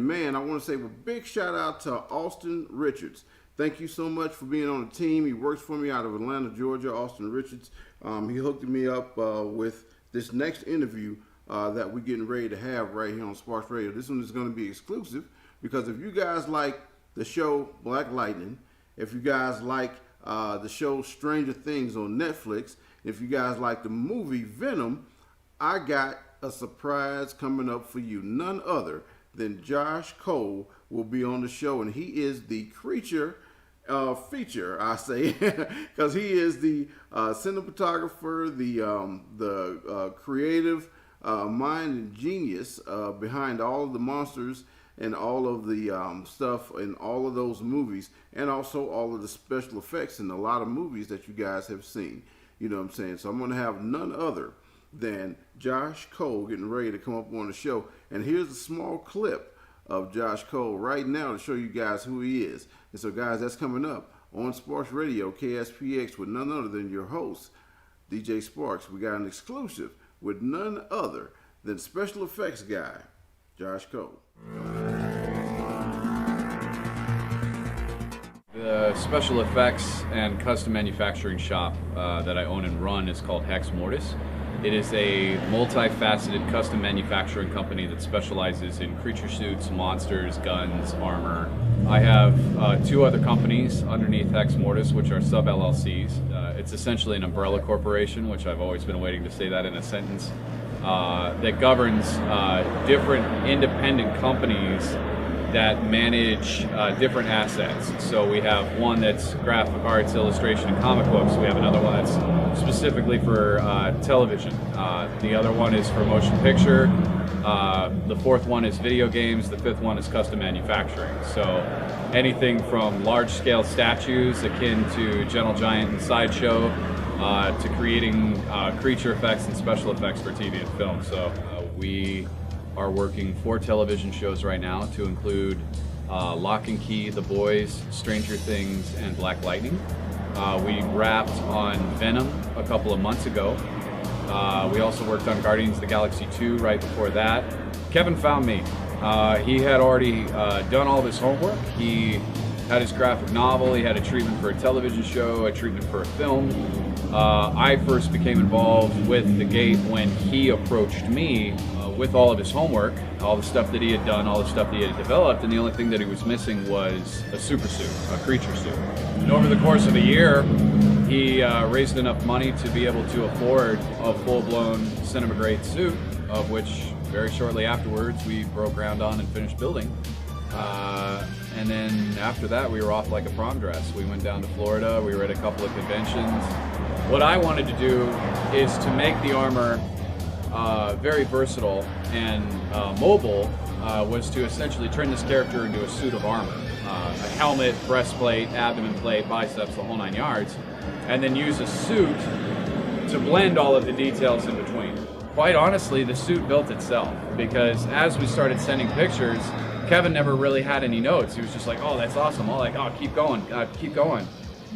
man, I want to say a big shout out to Austin Richards. Thank you so much for being on the team. He works for me out of Atlanta, Georgia, Austin Richards. He hooked me up with this next interview that we're getting ready to have right here on Sparkx Radio. This one is going to be exclusive because if you guys like the show Black Lightning, if you guys like the show Stranger Things on Netflix, if you guys like the movie Venom, I got a surprise coming up for you. None other than Josh Cole will be on the show, and he is the creature feature, I say, because he is the cinematographer, the creative mind and genius behind all of the monsters and all of the stuff in all of those movies, and also all of the special effects in a lot of movies that you guys have seen. You know what I'm saying? So I'm going to have none other than Josh Cole getting ready to come up on the show. And here's a small clip of Josh Cole right now to show you guys who he is. And so, guys, that's coming up on Sparkx Radio, KSPX, with none other than your host, Dij Sparkx. We got an exclusive with none other than special effects guy, Josh Cole. The special effects and custom manufacturing shop that I own and run is called Hex Mortis. It is a multifaceted custom manufacturing company that specializes in creature suits, monsters, guns, armor. I have two other companies underneath Hex Mortis, which are sub-LLCs. It's essentially an umbrella corporation, which I've always been waiting to say that in a sentence, that governs different independent companies that manage different assets. So we have one that's graphic arts, illustration, and comic books. We have another one that's specifically for television. The other one is for motion picture. The fourth one is video games. The fifth one is custom manufacturing. So anything from large-scale statues akin to Gentle Giant and Sideshow to creating creature effects and special effects for TV and film. So we are working 4 television shows right now to include Lock and Key, The Boys, Stranger Things, and Black Lightning. We wrapped on Venom a couple of months ago. We also worked on Guardians of the Galaxy 2 right before that. Kevin found me. He had already done all of his homework. He had his graphic novel, he had a treatment for a television show, a treatment for a film. I first became involved with The Gate when he approached me with all of his homework, all the stuff that he had done, all the stuff that he had developed, and the only thing that he was missing was a super suit, a creature suit. And over the course of a year, he raised enough money to be able to afford a full-blown cinema-grade suit, of which very shortly afterwards we broke ground on and finished building. And then after that, we were off like a prom dress. We went down to Florida, we were at a couple of conventions. What I wanted to do is to make the armor very versatile and mobile, was to essentially turn this character into a suit of armor. A helmet, breastplate, abdomen plate, biceps, the whole 9 yards, and then use a suit to blend all of the details in between. Quite honestly, the suit built itself, because as we started sending pictures, Kevin never really had any notes. He was just like, oh, that's awesome. All like, oh, keep going, keep going.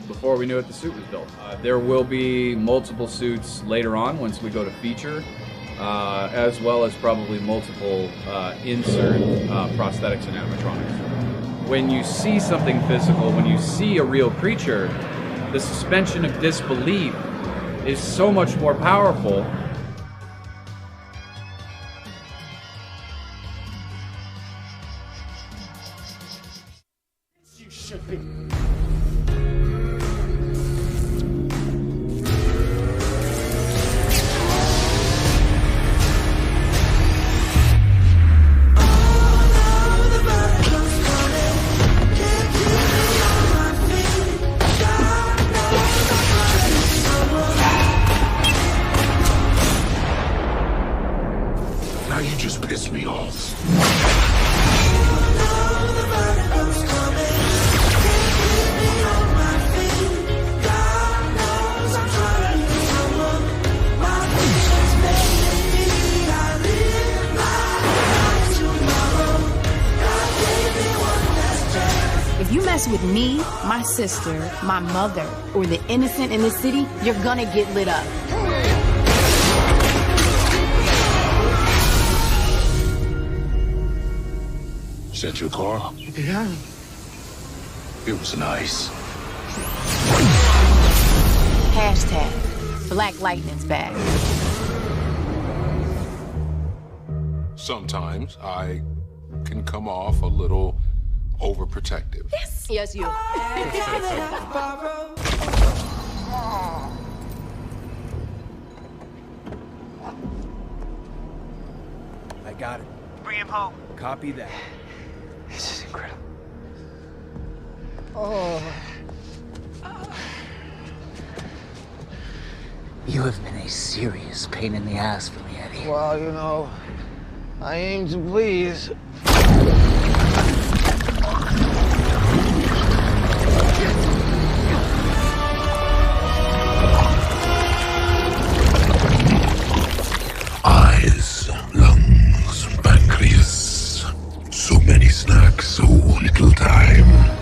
Before we knew it, the suit was built. There will be multiple suits later on once we go to feature, as well as probably multiple insert prosthetics and animatronics. When you see something physical, when you see a real creature, the suspension of disbelief is so much more powerful. You should be. You just pissed me off. If you mess with me, my sister, my mother, or the innocent in this city, you're gonna get lit up. Is that your car? Yeah. It was nice. Hashtag Black Lightning's back. Sometimes I can come off a little overprotective. Yes, you. I got it. Bring him home. Copy that. This is incredible. You have been a serious pain in the ass for me, Eddie. Well, you know, I aim to please. Eyes, lungs, pancreas. So many snacks, so little time.